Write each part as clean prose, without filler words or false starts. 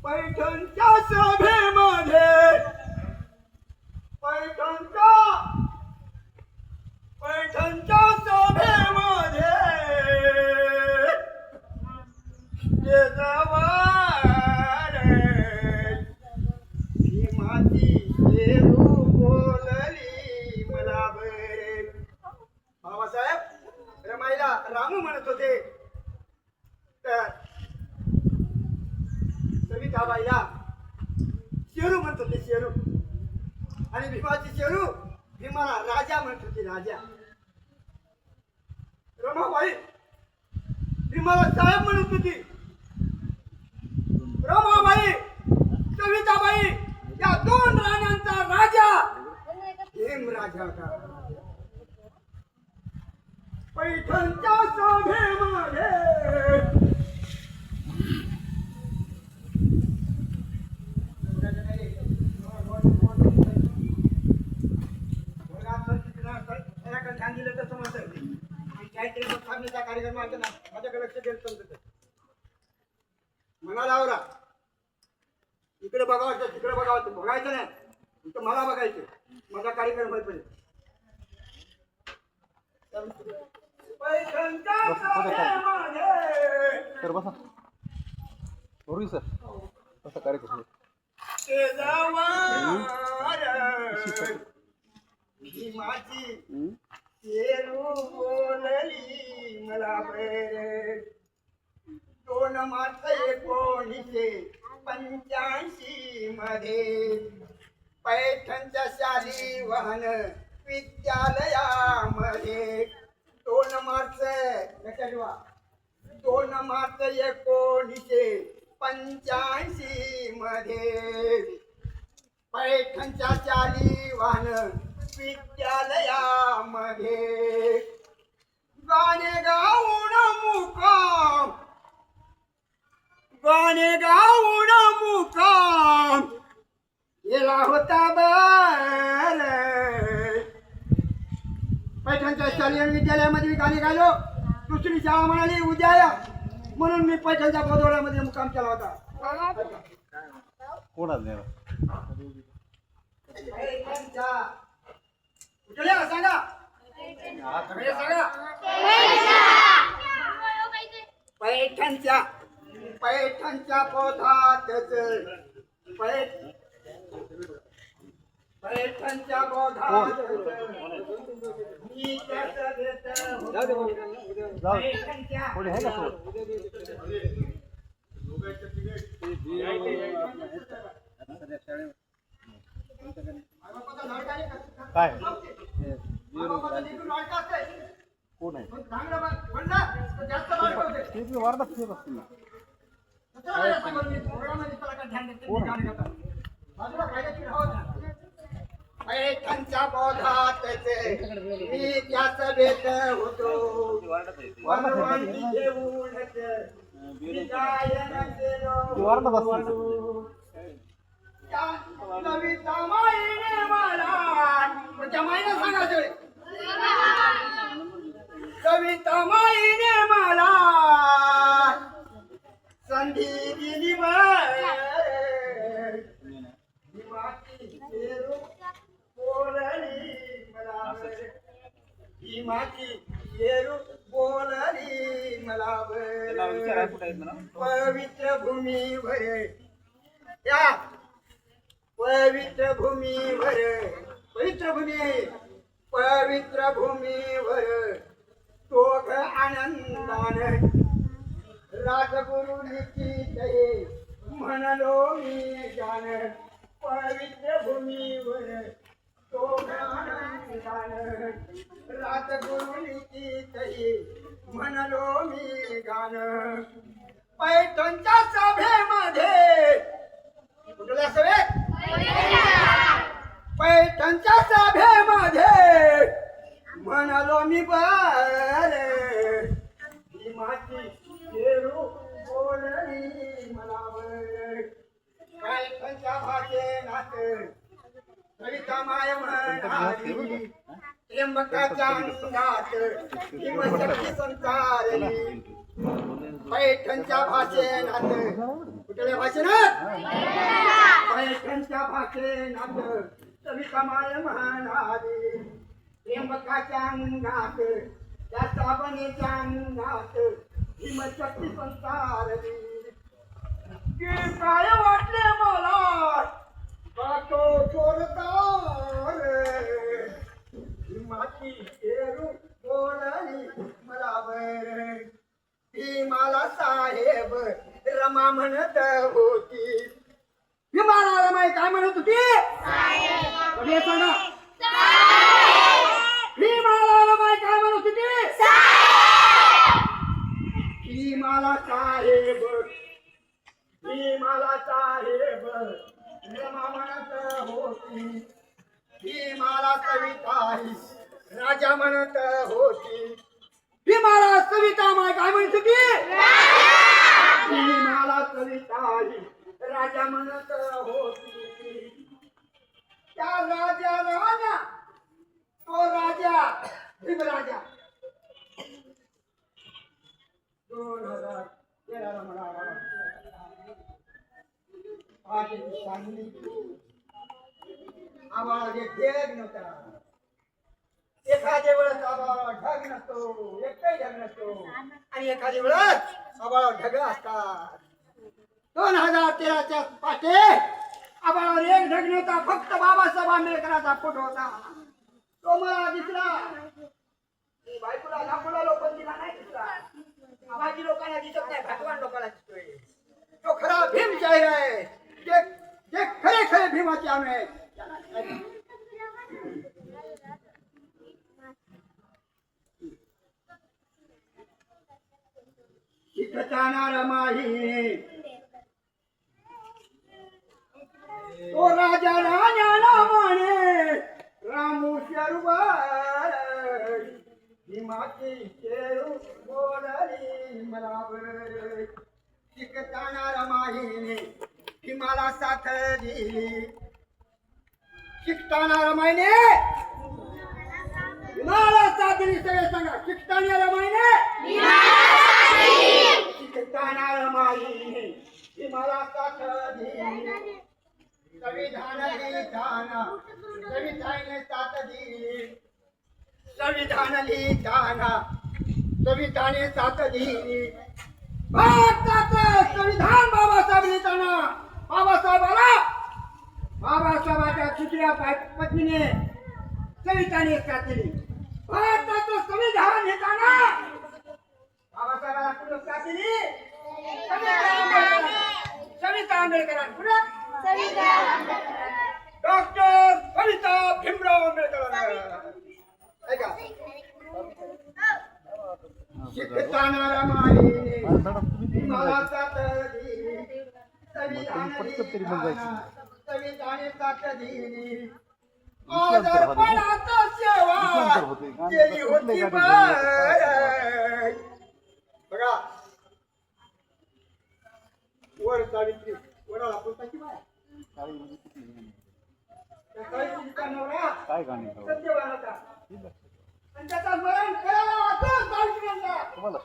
पैठणच्या सभेमध्ये पैठणच्या पैठणच्या सभेमध्ये स्टेजवर भीमाची शेरू बोलली मला बरे. बाबासाहेब रमाईला रामू म्हणत होते तर सविताबाईला शेरू म्हणत होते शेरू आणि भीमाची शेरू भीमाला राजा म्हणत होती राजा. रमाबाई भीमाला साहेब म्हणत होती. रमाबाई सविताबाई या दोन राण्यांचा राजा हेम राजा का. पैठणच्या सभेमध्ये ध्यान दिलं तर समजतं काहीतरी कार्यक्रम माझ्याकडे लक्ष द्यायला समजत मला लावला. इकडे बघावं तिकडे बघावं बघायचं नाही इथं मला बघायचं माझा कार्यक्रम होईपर्यंत. सर बसा बरोबर सर कसा कार्यक्रम भीमाची शेरू बोलली मला बरे. 2 मार्च 1985 मध्ये पैठणच्या शाली वाहन विद्यालयामध्ये 2 मार्च 1985 मध्ये पैठणच्या शाली वाहन विद्यालयामध्ये गाणे गाऊन मुकाम गेला होता बर. पैठणच्या शालेय विद्यालयामध्ये गाणे गायलो. दुसरी शाळा म्हणाली उद्या या म्हणून मी पैठणच्या बोधवड्यामध्ये मुक्काम केला होता. कोणाला सांगा पैठणच्या बोधातच पैठणच्या बोधात मी काय कोण आहे वार्ता फिरत असतील ना. पैठणच्या बोधात मी त्या सभेत होतो. कविता माईने मला त्या माईने सांगा कविता माईने मला संधी दिली भीमाची शेरू बोलली मला पवित्र भूमीवर या पवित्र भूमीवर तोघ आनंदान राजगुरुनीची जय म्हणलो मी गान. पवित्र भूमीवर तोघ आनंदान राजगुरुनीची जय म्हणलो मी गान. पैठणच्या सभेमध्ये कुठल्या सभेत पैठणच्या सभेमध्ये म्हणालो मी बरे. भीमाची शेरू बोलली मला बरे. पैठणच्या भाषेनात कविता माय म्हणाली त्र्यंबकाच्या अंगात भीमशक्ती संचारली. पैठणच्या भाषेनात कुठल्या भाषेनात पैठणच्या भाषेनात सविता माय म्हणाली त्र्यंबकाच्या अंगात त्या साबणेच्या अंगात हिमशक्ती संसारली की काय वाटले मला तो जोरदार हिमाची शेरू बोलली मला बर भीमाला साहेब रमा म्हणत होती भीमाला रमाई काय म्हणत होती कधी सांगा भीमाला रमाई काय म्हणत होती भीमाला साहेब भीमाला साहेब रमा म्हणत होती भीमाला सविताई राजा म्हणत होती भीमाला सविता माय काय म्हणत होती भीमाला सविताई राजा म्हणत होती त्या राजा तो राजा भीमराजा 2013 म्हणाला आम्हाला जे ढग नव्हता एखाद्या वेळेस आम्हाला ढग नसतो एकही ढग नसतो आणि एखाद्या वेळेस आम्हाला ढग असतात 2013च्या पाठे आम्हाला एक ढग नव्हता फक्त बाबासाहेब आंबेडकरांचा फोटो होता तो मला दिसला बायकोला दाखवला लोकांना दिला नाही दिसला आवाजी लोकांना दिसत नाही भगवान लोकांना दिसतोय तो खरा भीम चेहरा आहे जे खरे खरे भीमाचे आम्ही जाणार माही तो राजा राजा म्हणे रामू शरवार भीमाची शेरू बोलली मला शिकताना माही भीमाला साथ दिली शिकताना रमाईने भीमाला साथ दिली सगळे सांगा शिकताना रमाईने शिकताना रमाईने भीमाला साथ दिली संविधान लिहिताना संविधानाने साथ दिली संविधान लिहिताना संविधानाने साथ दिली भारताचं संविधान बाबासाहेब लिहिताना बाबासाहेबाच्या दुसऱ्या पत्नीने सविताने साथ दिली भारताचं संविधान लिहिताना बाबासाहेबाला कुठं साथ दिली सविता आंबेडकरांनी कुठं डॉक्टर सविता भीमराव आंबेडकर ऐका शिकताना रमाईने भीमाला साथ दिली संविधानाने साथ दिली आजारपणात सेवा केली होती बघा वर सावित्री वराला पुस्तकी बाय काय गाणी सत्यवान होता आणि त्याचा मरण करायला वाचून सावित्रीला तुम्हाला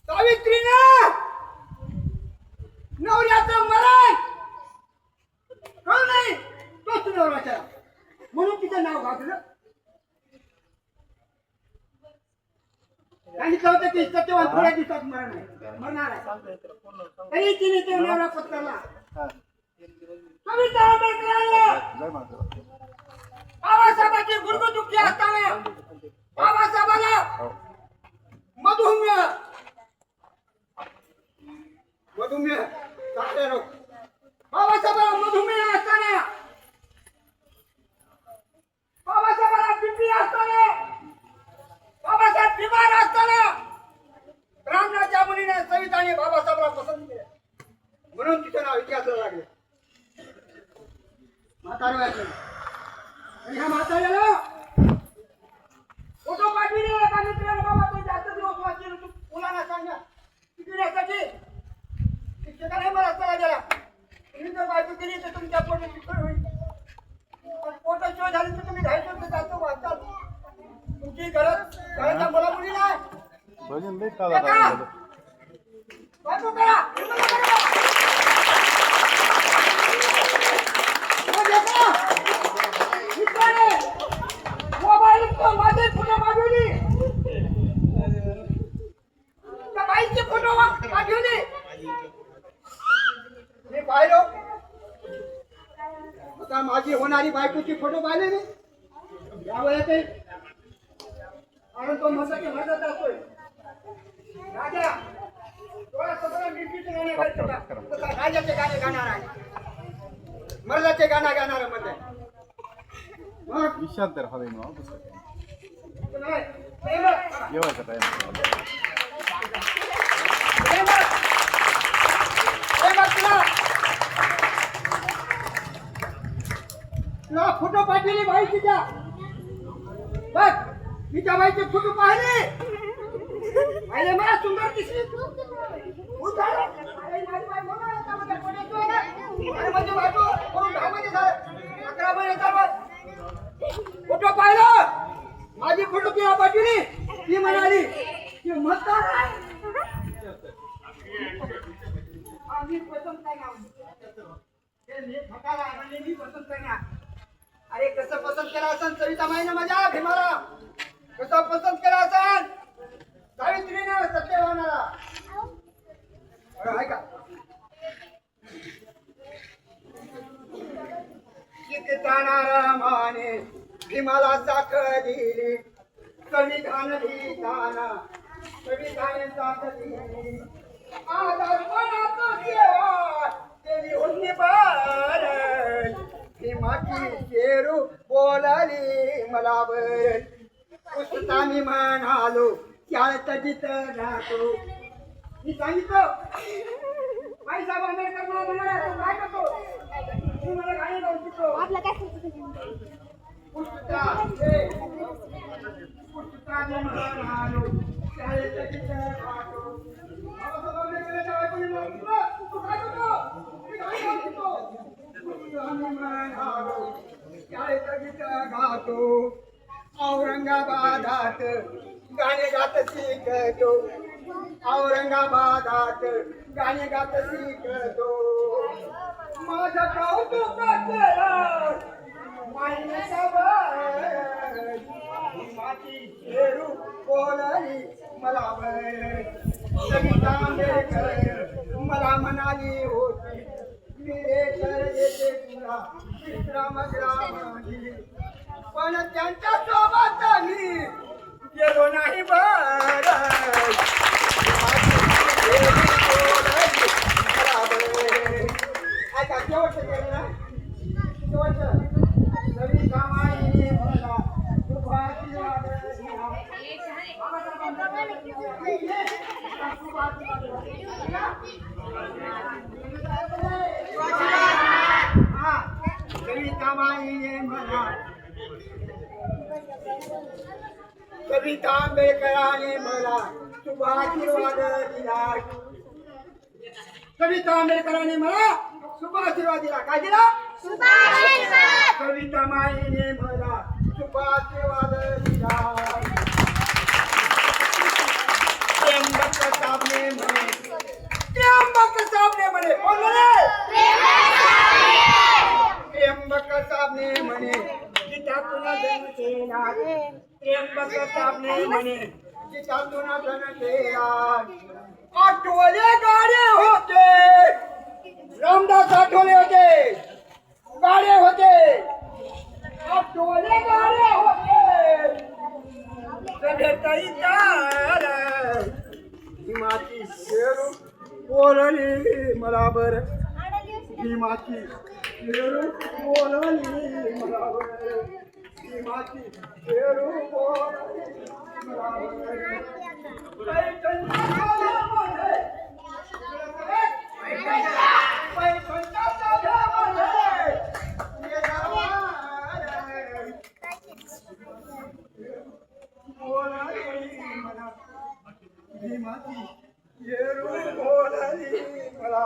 सावित्रीनं नवऱ्याचं मरण कळलं नाही तोच नवऱ्याचा म्हणून तिचं नाव घातलं सांगितलं होतं की सत्यवान थोड्या दिवसात मरणार आहे तरी तिने ते नवरा पत्करला सविता आंबेडकरांना बाबासाहेबांची गुडघुडुकी असताना बाबासाहेबांना मधुमेह साखरे रोग बाबासाहेबांना मधुमेह असताना बाबासाहेबांना बीपी असताना बाबासाहेब बिमार असताना ब्राह्मणाच्या मुलीने सविताने बाबासाहेबांना पसंत केलं म्हणून तिचं नाव इतिहासाला लागलं म्हातारं आणि ह्या म्हाताऱ्याला फोटो पाठविले एका मित्राला बाबा तो जास्त दिवस वाचले तू मुलांना सांगा शिकण्यासाठी शिक्षकाने मला सल्ला दिला तुम्ही जर बायको केली तर तुमच्या पोटी शिक्षण होईल पण पोटाशिवाय झाली तर तुम्ही 250 जास्त वाचाल तुमची घराच्या मुला मुली नाही भजन लई का झालं बायको करा मोबाईल माझे फोटो मागवली त्या बाईचे फोटो मागवली मी पाहिलो आता माझी होणारी बायकोची फोटो पाहिले मी या वयात कारण तो म्हणतो की माझाच असतोय राजा थोडा सगळं नीटनीट गाणे गायचं का? तसा राजाचे गाणे गाणार आहे मर्दाचे गाणं गाणार म्हणजे मग विशाल तर हवे मग नाही प्रेमळ. जेवायचा टाइम प्रेमळ. प्रेमळ तुला फोटो पाठवली बाई तिच्या बघ तिच्या बाईचे फोटो पाहिले पाहिले मला सुंदर दिसली खूप झालं. अरे माझी बाई बोला, आता माझ्या पोटात आहे ना. अरे माझी बायको करून 10 महिने झाले 11 महिने झाले फोटो पाहिलं माझी फोटो तिला पाठवली ती म्हणाली की मतदार आहे आम्ही पसंत करणार ते मी फटाला म्हणजे मी पसंत करणार अरे कसं पसंत केला असन सविता माईनं माझ्या भीमाला कसं पसंत केला असन सावित्रीनं सत्यवानाला अरे आहे का किताना माने भीमाला साखर दिली संविधान लिहिताना संविधान साथ दिली आदर्पणाचा सेवा केली होती बार भीमाची शेरू बोलाली मला बर पुस्तका मी म्हणालो शाळेत जिथं राहतो मी सांगितलं बाईसाहेब आंबेडकर मला म्हणाला तू काय करतो तू मला गाणी गाऊ शिकतो आपलं काय पुस्तका मी म्हणालो शाळेत जिथं राहतो बाबासाहेब आंबेडकरांच्या बायकोने मला म्हटलं, तू काय करतो मी गाणी गाऊ शिकतो पुस्तका मी म्हणालो शाळेत जिथं राहतो औरंगाबादात गाणे गात शिकतो औरंगाबादात गाणे गात शिकतो माझं कौतुक केलं माईचा माझी शेरू बोलली मला सविता आंबेडकर मला म्हणाली होती मी येते तुला विश्रामग्रामाची पण त्यांच्या सोबत मी गेलो नाही बर ऐका शेवटचं गेलं ना शेवटचं सविता माईने मला सुभाषी सविता माईने मला सविता आंबेडकरांनी मला शुभ आशीर्वाद दिला सविता आंबेडकरांनी मला शुभ आशीर्वाद दिला काय दिला सविता माईने मला शुभ आशीर्वाद दिला त्र्यंबक साबणे म्हणे कोण म्हणे त्र्यंबक साबणे म्हणे गीतातून जन्म केला त्र्यंबक साबणे म्हणे गीतातून जन्म केला आठवले गाडे होते रामदास आठवले होते गाडे होते आठवले गाडे होते सभेताई तार भीमाची शेरू बोलली मला बर भीमाची शेरू बोलली मला बर भीमाची शेरू बोलली मला भीमाची शेरू बोलली मला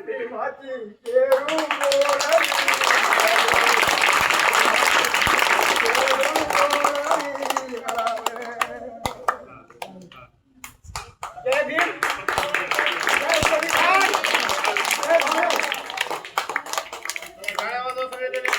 भीमाची शेरू बोलली सांगितलं